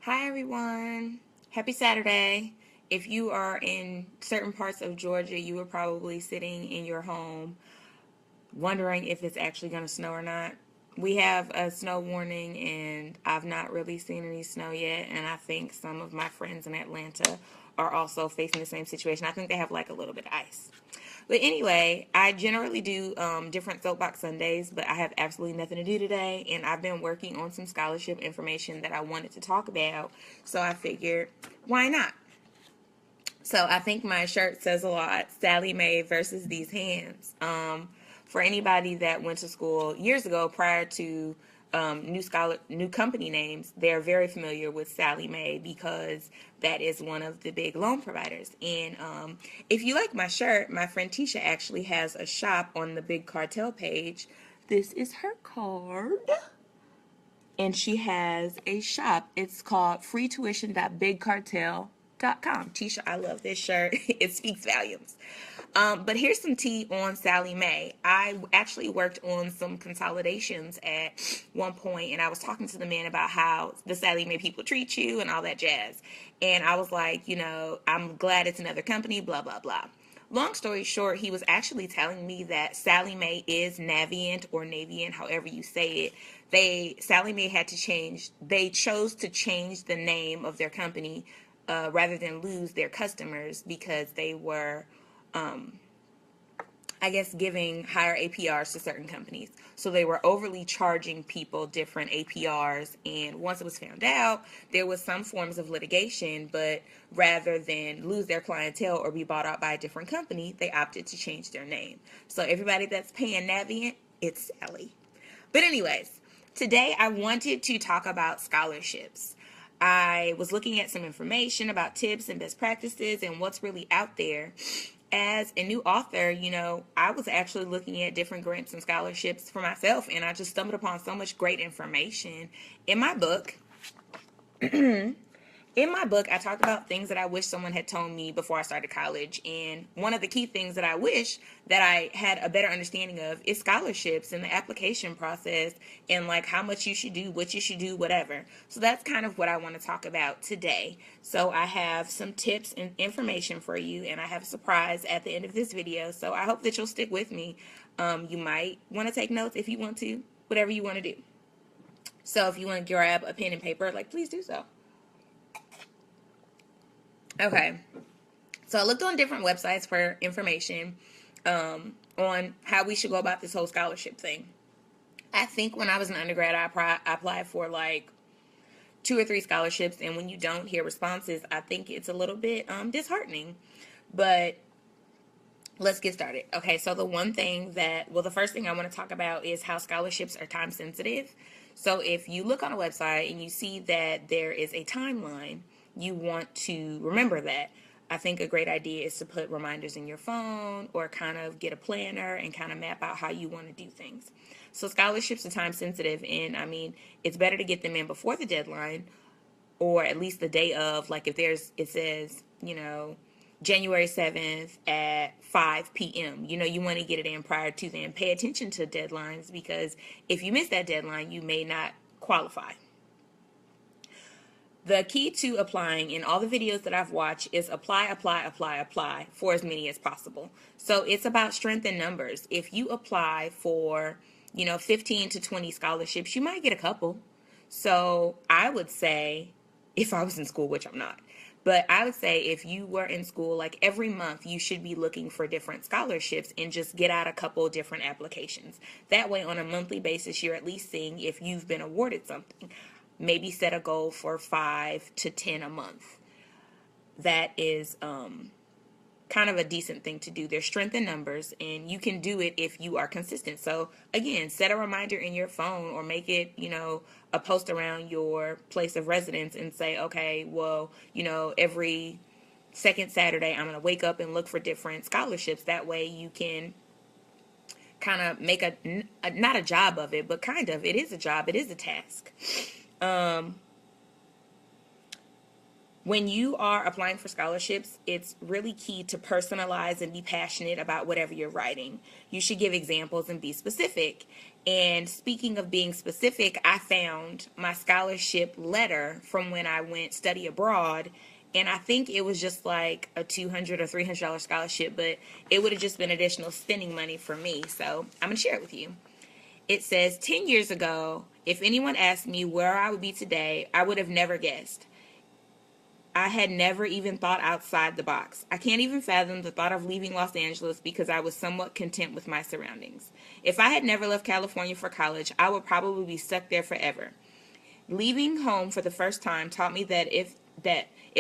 Hi everyone. Happy Saturday. If you are in certain parts of Georgia, you are probably sitting in your home wondering if it's actually going to snow or not. We have a snow warning and I've not really seen any snow yet, and I think some of my friends in Atlanta are also facing the same situation. I think they have like a little bit of ice. But anyway, I generally do different Soapbox Sundays, but I have absolutely nothing to do today, and I've been working on some scholarship information that I wanted to talk about, so I figured, why not? So I think my shirt says a lot. Sally Mae versus these hands. For anybody that went to school years ago prior to new company names, they're very familiar with Sally Mae because that is one of the big loan providers. And if you like my shirt, my friend Tisha actually has a shop on the Big Cartel page. This is her card. And she has a shop. It's called freetuition.bigcartel.com. Tisha, I love this shirt. It speaks volumes. But here's some tea on Sally Mae. I actually worked on some consolidations at one point, and I was talking to the man about how the Sally Mae people treat you and all that jazz. And I was like, I'm glad it's another company, blah, blah, blah. Long story short, he was actually telling me that Sally Mae is Navient or Navient, however you say it. Sally Mae had to change. They chose to change the name of their company rather than lose their customers because they were, I guess, giving higher APRs to certain companies. So they were overly charging people different APRs. And once it was found out, there was some forms of litigation, but rather than lose their clientele or be bought out by a different company, they opted to change their name. So everybody that's paying Navient, it's Sally. But anyways, today I wanted to talk about scholarships. I was looking at some information about tips and best practices and what's really out there. As a new author, I was actually looking at different grants and scholarships for myself, and I just stumbled upon so much great information in my book. In my book, I talked about things that I wish someone had told me before I started college. And one of the key things that I wish that I had a better understanding of is scholarships and the application process and like how much you should do, what you should do, whatever. So that's kind of what I want to talk about today. So I have some tips and information for you, and I have a surprise at the end of this video. So I hope that you'll stick with me. You might want to take notes if you want to, whatever you want to do. So if you want to grab a pen and paper, please do so. Okay, so I looked on different websites for information on how we should go about this whole scholarship thing. I think when I was an undergrad, I applied for like 2 or 3 scholarships, and when you don't hear responses, I think it's a little bit disheartening. But let's get started. Okay, so the first thing I want to talk about is how scholarships are time sensitive. So if you look on a website and you see that there is a timeline, you want to remember that. I think a great idea is to put reminders in your phone or kind of get a planner and kind of map out how you want to do things. So scholarships are time sensitive, and I mean, it's better to get them in before the deadline or at least the day of. Like if it says, January 7th at 5 p.m. You want to get it in prior to then. Pay attention to deadlines because if you miss that deadline, you may not qualify. The key to applying in all the videos that I've watched is apply for as many as possible. So it's about strength in numbers. If you apply for, 15 to 20 scholarships, you might get a couple. So I would say, if I was in school, which I'm not, but I would say if you were in school, like every month, you should be looking for different scholarships and just get out a couple different applications. That way, on a monthly basis, you're at least seeing if you've been awarded something. Maybe set a goal for 5 to 10 a month. That is kind of a decent thing to do. There's strength in numbers, and you can do it if you are consistent. So again, set a reminder in your phone or make it, a post around your place of residence and say, okay, well, every second Saturday, I'm going to wake up and look for different scholarships. That way you can kind of make not a job of it, but kind of, it is a job. It is a task. When you are applying for scholarships, it's really key to personalize and be passionate about whatever you're writing. You should give examples and be specific. And speaking of being specific, I found my scholarship letter from when I went study abroad, and I think it was just like a $200 or $300 scholarship, but it would have just been additional spending money for me. So I'm going to share it with you. It says, 10 years ago, if anyone asked me where I would be today, I would have never guessed. I had never even thought outside the box. I can't even fathom the thought of leaving Los Angeles because I was somewhat content with my surroundings. If I had never left California for college, I would probably be stuck there forever. Leaving home for the first time taught me that if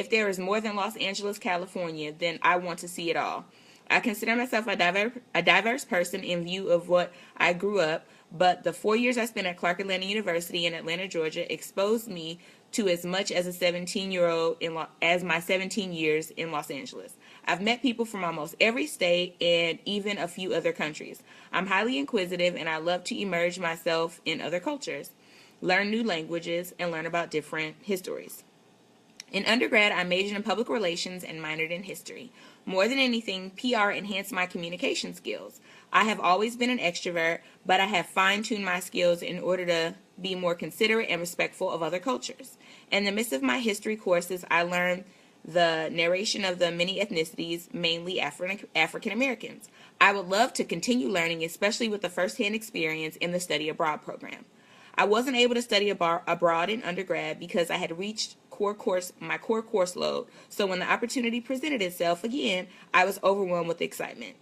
there is more than Los Angeles, California, then I want to see it all. I consider myself a diverse person in view of what I grew up, but the 4 years I spent at Clark Atlanta University in Atlanta, Georgia, exposed me to as much as as my 17 years in Los Angeles. I've met people from almost every state and even a few other countries. I'm highly inquisitive and I love to immerse myself in other cultures, learn new languages, and learn about different histories. In undergrad, I majored in public relations and minored in history. More than anything, PR enhanced my communication skills. I have always been an extrovert, but I have fine-tuned my skills in order to be more considerate and respectful of other cultures. In the midst of my history courses, I learned the narration of the many ethnicities, mainly African Americans. I would love to continue learning, especially with the first-hand experience in the study abroad program. I wasn't able to study abroad in undergrad because I had reached my core course load, so when the opportunity presented itself again, I was overwhelmed with excitement.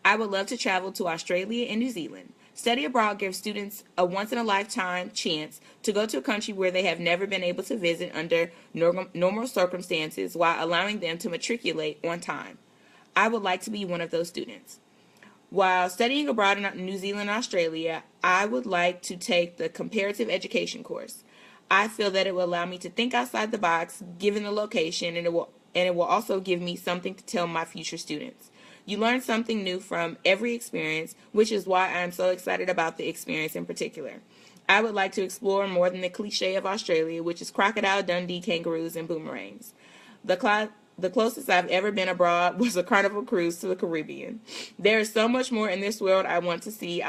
I would love to travel to Australia and New Zealand. Study abroad gives students a once-in-a-lifetime chance to go to a country where they have never been able to visit under normal circumstances while allowing them to matriculate on time. I would like to be one of those students. While studying abroad in New Zealand and Australia, I would like to take the comparative education course. I feel that it will allow me to think outside the box, given the location, and it will also give me something to tell my future students. You learn something new from every experience, which is why I am so excited about the experience in particular. I would like to explore more than the cliche of Australia, which is Crocodile Dundee kangaroos and boomerangs. The closest I've ever been abroad was a Carnival cruise to the Caribbean. There is so much more in this world I want to see.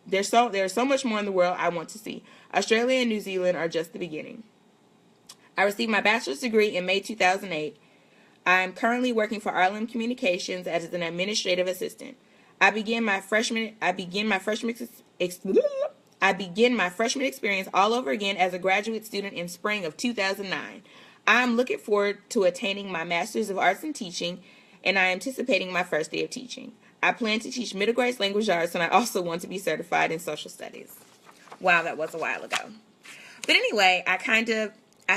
There's so much more in the world I want to see. Australia and New Zealand are just the beginning. I received my bachelor's degree in May 2008. I am currently working for Ireland Communications as an administrative assistant. I begin my freshman experience all over again as a graduate student in spring of 2009. I am looking forward to attaining my Master's of Arts in Teaching, and I am anticipating my first day of teaching. I plan to teach middle grade language arts, and I also want to be certified in social studies. Wow, that was a while ago. But anyway, I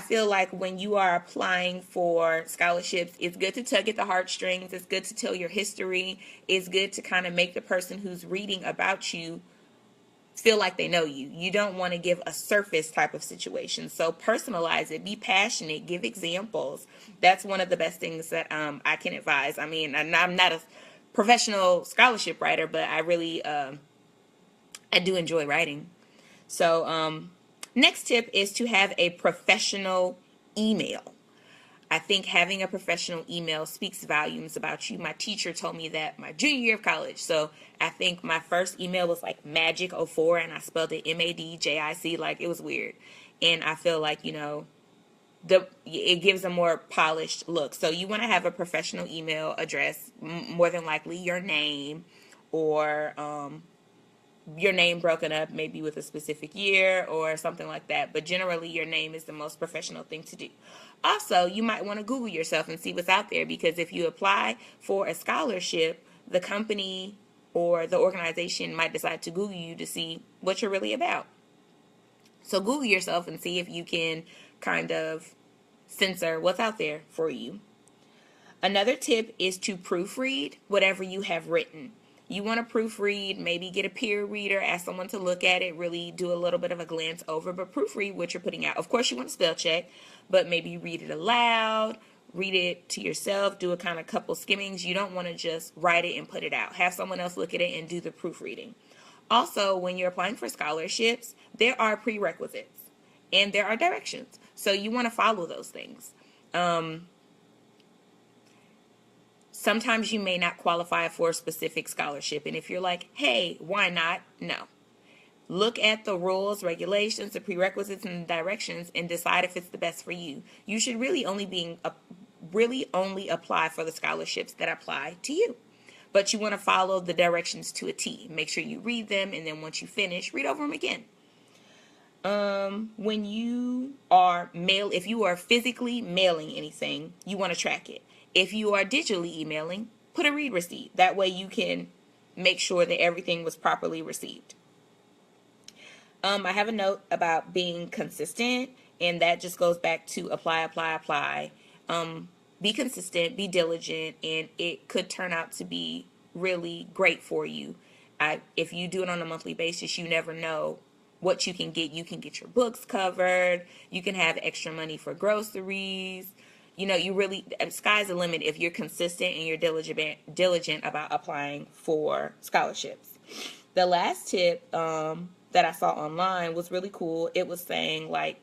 feel like when you are applying for scholarships, it's good to tug at the heartstrings. It's good to tell your history. It's good to kind of make the person who's reading about you feel like they know you. You don't want to give a surface type of situation. So personalize it. Be passionate. Give examples. That's one of the best things that I can advise. I mean, I'm not a professional scholarship writer, but I really I do enjoy writing. So next tip is to have a professional email. I think having a professional email speaks volumes about you. My teacher told me that my junior year of college. So I think my first email was like Magic04, and I spelled it MADJIC. Like, it was weird. And I feel like, it gives a more polished look. So you want to have a professional email address, more than likely your name, or your name broken up maybe with a specific year or something like that. But generally, your name is the most professional thing to do. Also, you might want to Google yourself and see what's out there, because if you apply for a scholarship, the company or the organization might decide to Google you to see what you're really about. So Google yourself and see if you can kind of censor what's out there for you. Another tip is to proofread whatever you have written. You want to proofread, maybe get a peer reader, ask someone to look at it, really do a little bit of a glance over, but proofread what you're putting out. Of course, you want to spell check, but maybe read it aloud, read it to yourself, do a kind of couple skimmings. You don't want to just write it and put it out. Have someone else look at it and do the proofreading. Also, when you're applying for scholarships, there are prerequisites. and there are directions. So you want to follow those things. Sometimes you may not qualify for a specific scholarship. And if you're like, hey, why not? No. Look at the rules, regulations, the prerequisites, and the directions and decide if it's the best for you. You should really only apply for the scholarships that apply to you. But you want to follow the directions to a T. Make sure you read them, and then once you finish, read over them again. When you are if you are physically mailing anything, you want to track it. If you are digitally emailing, put a read receipt. That way you can make sure that everything was properly received. I have a note about being consistent, and that just goes back to apply. Be consistent, be diligent, and it could turn out to be really great for you. If you do it on a monthly basis, you never know what you can get. You can get your books covered. You can have extra money for groceries. Sky's the limit if you're consistent and you're diligent about applying for scholarships. The last tip that I saw online was really cool. It was saying, like,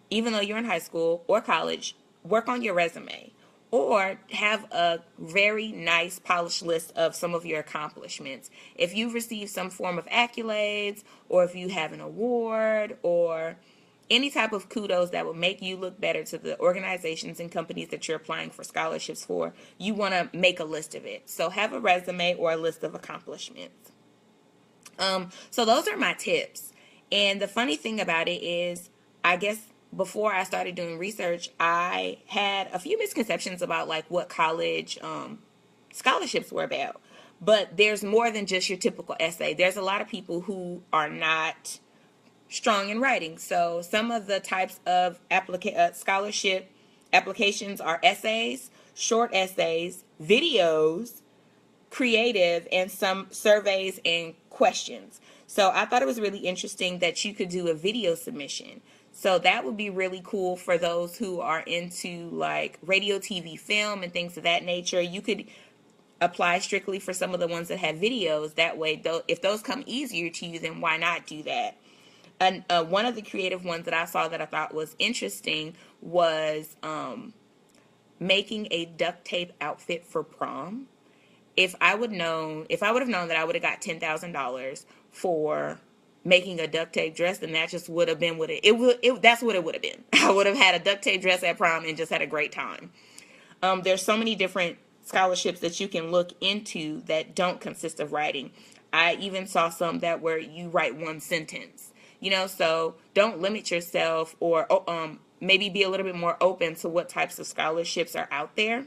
even though you're in high school or college, work on your resume or have a very nice polished list of some of your accomplishments. If you've received some form of accolades, or if you have an award, or any type of kudos that will make you look better to the organizations and companies that you're applying for scholarships for, you want to make a list of it. So have a resume or a list of accomplishments. So those are my tips. And the funny thing about it is, I guess before I started doing research, I had a few misconceptions about like what college scholarships were about. But there's more than just your typical essay. There's a lot of people who are not strong in writing. So some of the types of scholarship applications are essays, short essays, videos, creative, and some surveys and questions. So I thought it was really interesting that you could do a video submission. So that would be really cool for those who are into like radio, TV, film, and things of that nature. You could apply strictly for some of the ones that have videos. That way, if those come easier to you, then why not do that? And one of the creative ones that I saw that I thought was interesting was making a duct tape outfit for prom. If I would have known that I would have got $10,000 for making a duct tape dress, then that just would have been that's what it would have been. I would have had a duct tape dress at prom and just had a great time. There's so many different scholarships that you can look into that don't consist of writing. I even saw some that where you write one sentence, so don't limit yourself, or maybe be a little bit more open to what types of scholarships are out there,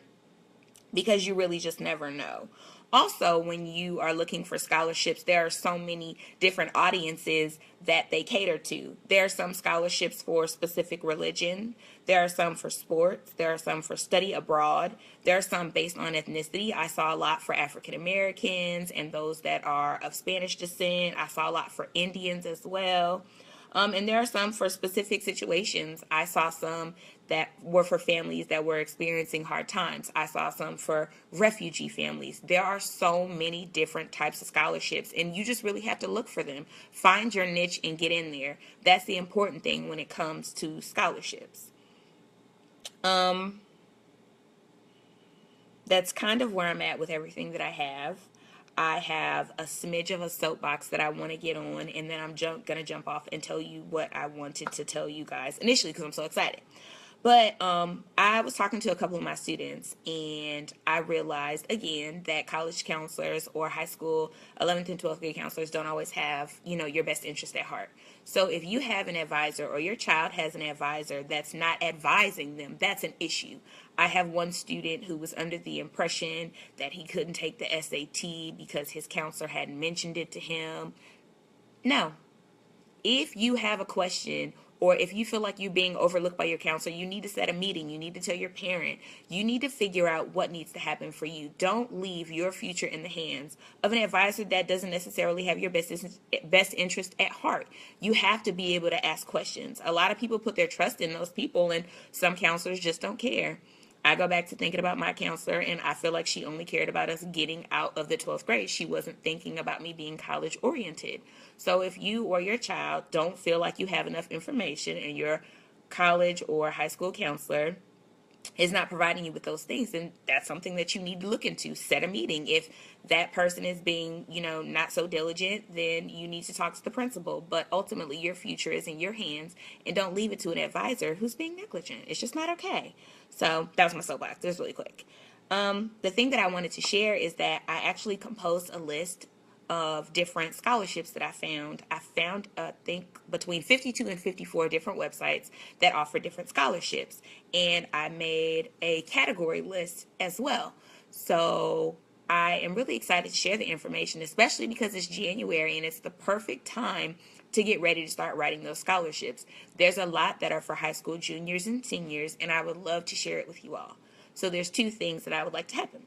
because you really just never know. Also, when you are looking for scholarships, there are so many different audiences that they cater to. There are some scholarships for specific religion. There are some for sports. There are some for study abroad. There are some based on ethnicity. I saw a lot for African Americans and those that are of Spanish descent. I saw a lot for Indians as well. And there are some for specific situations. I saw some that were for families that were experiencing hard times. I saw some for refugee families. There are so many different types of scholarships, and you just really have to look for them. Find your niche and get in there. That's the important thing when it comes to scholarships. That's kind of where I'm at with everything that I have. I have a smidge of a soapbox that I want to get on, and then I'm going to jump off and tell you what I wanted to tell you guys initially because I'm so excited. But I was talking to a couple of my students, and I realized, again, that college counselors or high school 11th and 12th grade counselors don't always have, your best interest at heart. So if you have an advisor or your child has an advisor that's not advising them, that's an issue. I have one student who was under the impression that he couldn't take the SAT because his counselor hadn't mentioned it to him. No. If you have a question, or if you feel like you're being overlooked by your counselor, you need to set a meeting. You need to tell your parent. You need to figure out what needs to happen for you. Don't leave your future in the hands of an advisor that doesn't necessarily have your best interest at heart. You have to be able to ask questions. A lot of people put their trust in those people, and some counselors just don't care. I go back to thinking about my counselor, and I feel like she only cared about us getting out of the 12th grade. She wasn't thinking about me being college oriented. So if you or your child don't feel like you have enough information and your college or high school counselor is not providing you with those things, then that's something that you need to look into. Set a meeting. If that person is being, not so diligent, then you need to talk to the principal. But ultimately, your future is in your hands, and don't leave it to an advisor who's being negligent. It's just not okay. So that was my soapbox. Just really quick. The thing that I wanted to share is that I actually composed a list of different scholarships that I found. I think, between 52 and 54 different websites that offer different scholarships. And I made a category list as well. So I am really excited to share the information, especially because it's January and it's the perfect time to get ready to start writing those scholarships. There's a lot that are for high school juniors and seniors, and I would love to share it with you all. So there's two things that I would like to happen.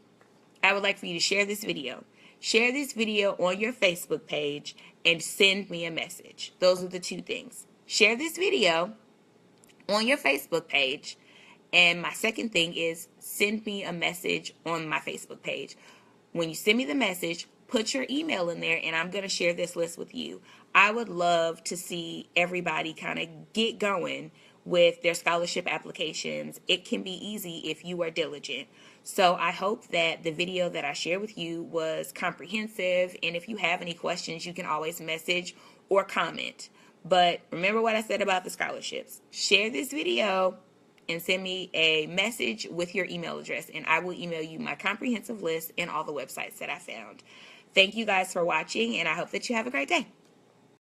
I would like for you to share this video. Share this video on your Facebook page and send me a message. Those are the two things. Share this video on your Facebook page. And my second thing is send me a message on my Facebook page. When you send me the message, put your email in there, and I'm going to share this list with you. I would love to see everybody kind of get going with their scholarship applications. It can be easy if you are diligent. So I hope that the video that I shared with you was comprehensive, and if you have any questions, you can always message or comment. But remember what I said about the scholarships. Share this video and send me a message with your email address, and I will email you my comprehensive list and all the websites that I found. Thank you guys for watching, and I hope that you have a great day.